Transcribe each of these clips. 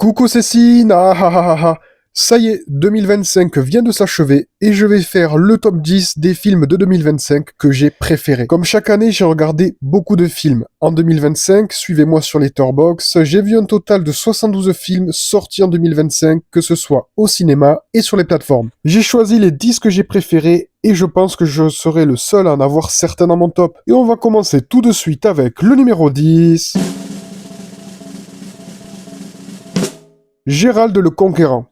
Coucou Cécine, ah ah ah ah ah. Ça y est, 2025 vient de s'achever et je vais faire le top 10 des films de 2025 que j'ai préférés. Comme chaque année, j'ai regardé beaucoup de films. En 2025, suivez-moi sur Letterboxd, j'ai vu un total de 72 films sortis en 2025, que ce soit au cinéma et sur les plateformes. J'ai choisi les 10 que j'ai préférés et je pense que je serai le seul à en avoir certains dans mon top. Et on va commencer tout de suite avec le numéro 10. Gérald le Conquérant.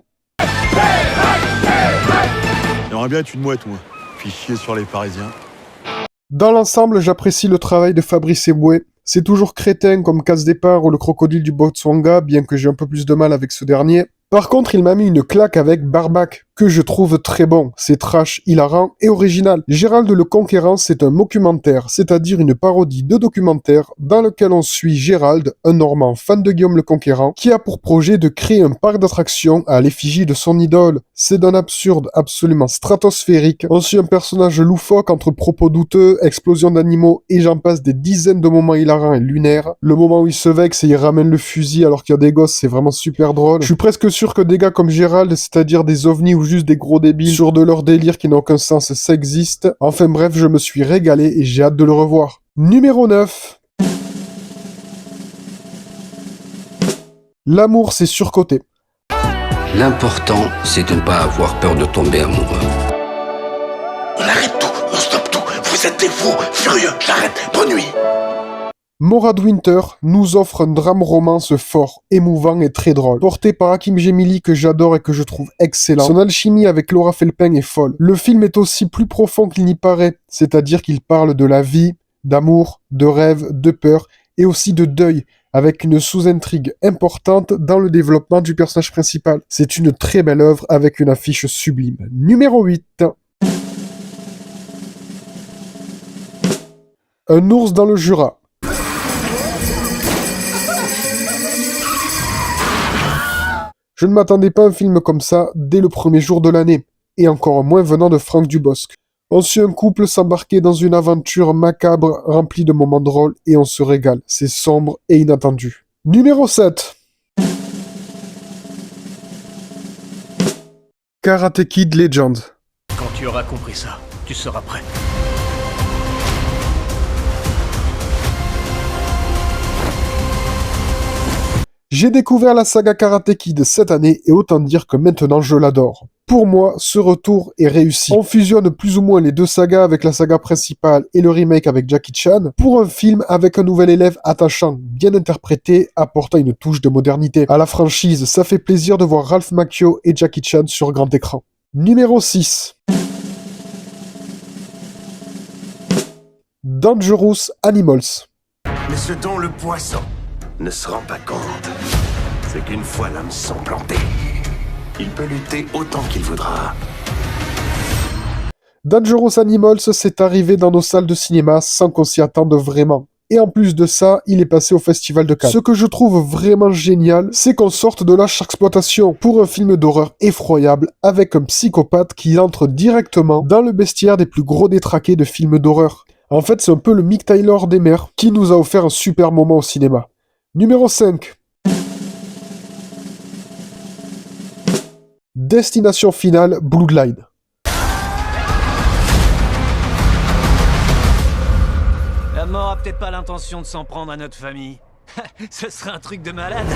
J'aimerais bien être une mouette, moi. Puis chier sur les Parisiens. Dans l'ensemble, j'apprécie le travail de Fabrice Eboué. C'est toujours crétin comme Casse Départ ou le crocodile du Botswana, bien que j'ai un peu plus de mal avec ce dernier. Par contre, il m'a mis une claque avec Barbac, que je trouve très bon. C'est trash, hilarant et original. Gérald le Conquérant, c'est un mockumentaire, c'est-à-dire une parodie de documentaire dans lequel on suit Gérald, un Normand fan de Guillaume le Conquérant, qui a pour projet de créer un parc d'attractions à l'effigie de son idole. C'est d'un absurde absolument stratosphérique. On suit un personnage loufoque entre propos douteux, explosions d'animaux et j'en passe des dizaines de moments hilarants et lunaires. Le moment où il se vexe et il ramène le fusil alors qu'il y a des gosses, c'est vraiment super drôle. Je suis presque sûr que des gars comme Gérald, c'est-à-dire des ovnis ou juste des gros débiles sur de leur délire qui n'a aucun sens, ça existe. Enfin bref, je me suis régalé et j'ai hâte de le revoir. Numéro 9. L'amour, c'est surcoté. L'important, c'est de ne pas avoir peur de tomber amoureux. On arrête tout, on stoppe tout. Vous êtes des fous, furieux, j'arrête, bonne nuit. Morad Winter nous offre un drame romance fort, émouvant et très drôle. Porté par Hakim Gemili que j'adore et que je trouve excellent. Son alchimie avec Laura Felpin est folle. Le film est aussi plus profond qu'il n'y paraît, c'est-à-dire qu'il parle de la vie, d'amour, de rêve, de peur et aussi de deuil, avec une sous-intrigue importante dans le développement du personnage principal. C'est une très belle œuvre avec une affiche sublime. Numéro 8. Un ours dans le Jura. Je ne m'attendais pas à un film comme ça dès le premier jour de l'année, et encore moins venant de Franck Dubosc. On suit un couple s'embarquer dans une aventure macabre remplie de moments drôles et on se régale. C'est sombre et inattendu. Numéro 7. Karate Kid Legend. Quand tu auras compris ça, tu seras prêt. J'ai découvert la saga Karate Kid cette année et autant dire que maintenant je l'adore. Pour moi, ce retour est réussi. On fusionne plus ou moins les deux sagas avec la saga principale et le remake avec Jackie Chan pour un film avec un nouvel élève attachant, bien interprété, apportant une touche de modernité. À la franchise, ça fait plaisir de voir Ralph Macchio et Jackie Chan sur grand écran. Numéro 6. Dangerous Animals. Mais ce dont le poisson ne se rend pas compte, c'est qu'une fois l'hameçon planté, il peut lutter autant qu'il voudra. Dangerous Animals, c'est arrivé dans nos salles de cinéma sans qu'on s'y attende vraiment. Et en plus de ça, il est passé au Festival de Cannes. Ce que je trouve vraiment génial, c'est qu'on sorte de la exploitation pour un film d'horreur effroyable avec un psychopathe qui entre directement dans le bestiaire des plus gros détraqués de films d'horreur. En fait, c'est un peu le Mick Tyler des mers qui nous a offert un super moment au cinéma. Numéro 5. Destination finale, Bloodline. La mort a peut-être pas l'intention de s'en prendre à notre famille. Ce serait un truc de malade.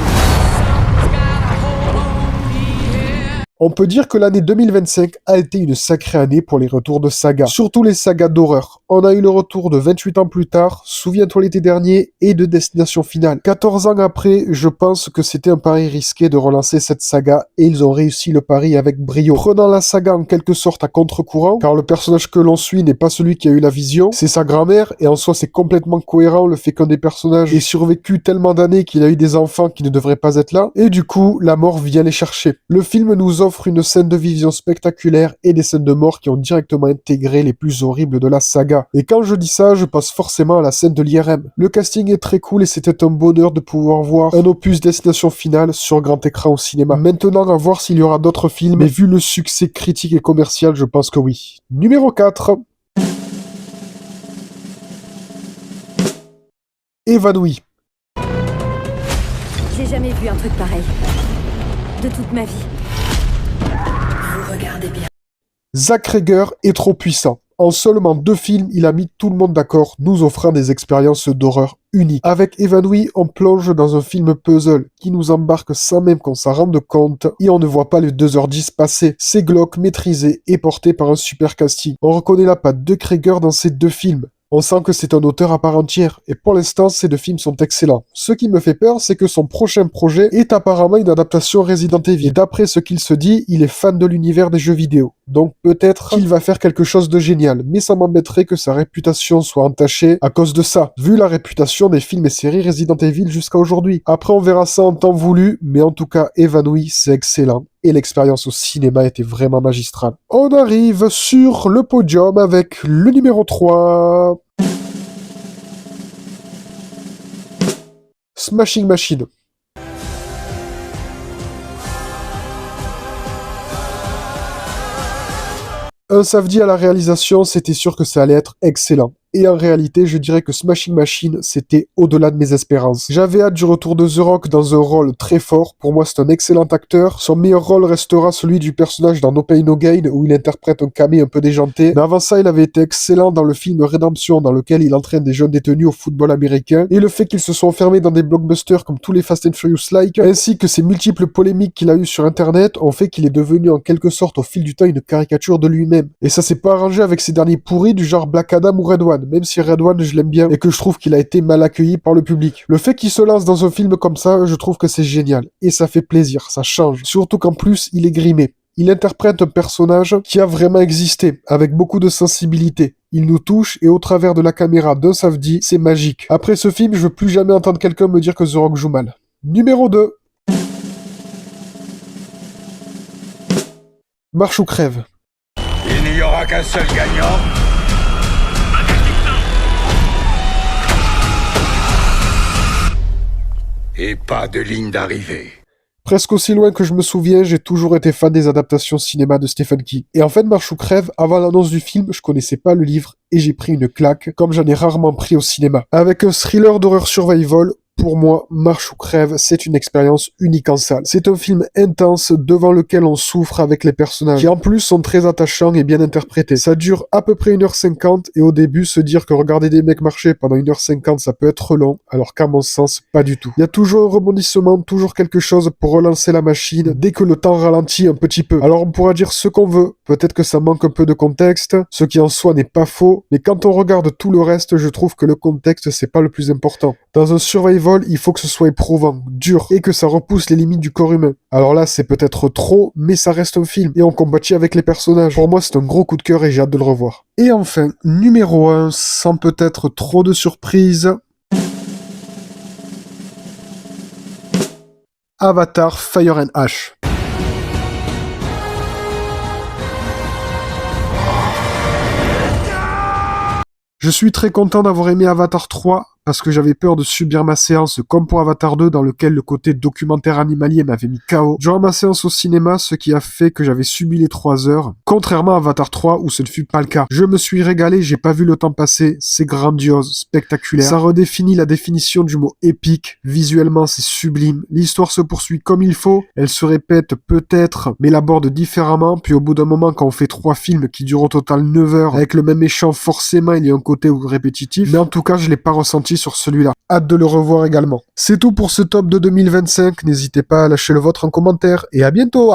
On peut dire que l'année 2025 a été une sacrée année pour les retours de sagas, surtout les sagas d'horreur. On a eu le retour de 28 ans plus tard, Souviens-toi l'été dernier, et de Destination Finale. 14 ans après, je pense que c'était un pari risqué de relancer cette saga, et ils ont réussi le pari avec brio. Prenant la saga en quelque sorte à contre-courant, car le personnage que l'on suit n'est pas celui qui a eu la vision, c'est sa grand-mère, et en soi c'est complètement cohérent le fait qu'un des personnages ait survécu tellement d'années qu'il a eu des enfants qui ne devraient pas être là, et du coup, la mort vient les chercher. Le film nous offre une scène de vision spectaculaire et des scènes de mort qui ont directement intégré les plus horribles de la saga. Et quand je dis ça, je pense forcément à la scène de l'IRM. Le casting est très cool et c'était un bonheur de pouvoir voir un opus Destination Finale sur grand écran au cinéma. Maintenant, à voir s'il y aura d'autres films, mais vu le succès critique et commercial, je pense que oui. Numéro 4. Évanoui. J'ai jamais vu un truc pareil. De toute ma vie. Vous regardez bien. Zach Cregger est trop puissant. En seulement 2 films, il a mis tout le monde d'accord, nous offrant des expériences d'horreur uniques. Avec Évanoui, on plonge dans un film puzzle qui nous embarque sans même qu'on s'en rende compte et on ne voit pas les 2h10 passer. C'est glauque, maîtrisé et porté par un super casting. On reconnaît la patte de Cregger dans ces 2 films. On sent que c'est un auteur à part entière, et pour l'instant, ces 2 films sont excellents. Ce qui me fait peur, c'est que son prochain projet est apparemment une adaptation Resident Evil. Et d'après ce qu'il se dit, il est fan de l'univers des jeux vidéo. Donc peut-être qu'il va faire quelque chose de génial, mais ça m'embêterait que sa réputation soit entachée à cause de ça, vu la réputation des films et séries Resident Evil jusqu'à aujourd'hui. Après on verra ça en temps voulu, mais en tout cas Évanoui, c'est excellent. Et l'expérience au cinéma était vraiment magistrale. On arrive sur le podium avec le numéro 3. Smashing Machine. Un samedi à la réalisation, c'était sûr que ça allait être excellent. Et en réalité, je dirais que Smashing Machine, c'était au-delà de mes espérances. J'avais hâte du retour de The Rock dans un rôle très fort. Pour moi, c'est un excellent acteur. Son meilleur rôle restera celui du personnage dans No Pain No Gain, où il interprète un camé un peu déjanté. Mais avant ça, il avait été excellent dans le film Redemption, dans lequel il entraîne des jeunes détenus au football américain. Et le fait qu'ils se soient enfermés dans des blockbusters comme tous les Fast and Furious-like, ainsi que ces multiples polémiques qu'il a eues sur Internet, ont fait qu'il est devenu en quelque sorte au fil du temps une caricature de lui-même. Et ça s'est pas arrangé avec ses derniers pourris du genre Black Adam ou Red One. Même si Red One je l'aime bien et que je trouve qu'il a été mal accueilli par le public. Le fait qu'il se lance dans un film comme ça, je trouve que c'est génial. Et ça fait plaisir, ça change. Surtout qu'en plus, il est grimé. Il interprète un personnage qui a vraiment existé, avec beaucoup de sensibilité. Il nous touche et au travers de la caméra d'un samedi, c'est magique. Après ce film, je veux plus jamais entendre quelqu'un me dire que The Rock joue mal. Numéro 2. Marche ou crève. Il n'y aura qu'un seul gagnant. Et pas de ligne d'arrivée. Presque aussi loin que je me souviens, j'ai toujours été fan des adaptations cinéma de Stephen King. Et en fait, Marche ou crève, avant l'annonce du film, je connaissais pas le livre et j'ai pris une claque, comme j'en ai rarement pris au cinéma. Avec un thriller d'horreur survival, pour moi, Marche ou crève, c'est une expérience unique en salle. C'est un film intense devant lequel on souffre avec les personnages, qui en plus sont très attachants et bien interprétés. Ça dure à peu près 1h50 et au début, se dire que regarder des mecs marcher pendant 1h50, ça peut être long, alors qu'à mon sens, pas du tout. Il y a toujours un rebondissement, toujours quelque chose pour relancer la machine dès que le temps ralentit un petit peu. Alors on pourra dire ce qu'on veut, peut-être que ça manque un peu de contexte, ce qui en soi n'est pas faux, mais quand on regarde tout le reste, je trouve que le contexte, c'est pas le plus important. Dans un survival, il faut que ce soit éprouvant, dur, et que ça repousse les limites du corps humain. Alors là, c'est peut-être trop, mais ça reste un film, et on compatit avec les personnages. Pour moi, c'est un gros coup de cœur et j'ai hâte de le revoir. Et enfin, numéro 1, sans peut-être trop de surprises, Avatar Fire and Ash. Je suis très content d'avoir aimé Avatar 3, parce que j'avais peur de subir ma séance comme pour Avatar 2 dans lequel le côté documentaire animalier m'avait mis KO. Durant ma séance au cinéma, ce qui a fait que j'avais subi les 3 heures, contrairement à Avatar 3 où ce ne fut pas le cas. Je me suis régalé, j'ai pas vu le temps passer, c'est grandiose, spectaculaire. Ça redéfinit la définition du mot épique, visuellement c'est sublime, l'histoire se poursuit comme il faut, elle se répète peut-être, mais l'aborde différemment, puis au bout d'un moment quand on fait 3 films qui durent au total 9 heures, avec le même méchant, forcément il y a un côté répétitif, mais en tout cas je l'ai pas ressenti sur celui-là. Hâte de le revoir également. C'est tout pour ce top de 2025. N'hésitez pas à lâcher le vôtre en commentaire et à bientôt.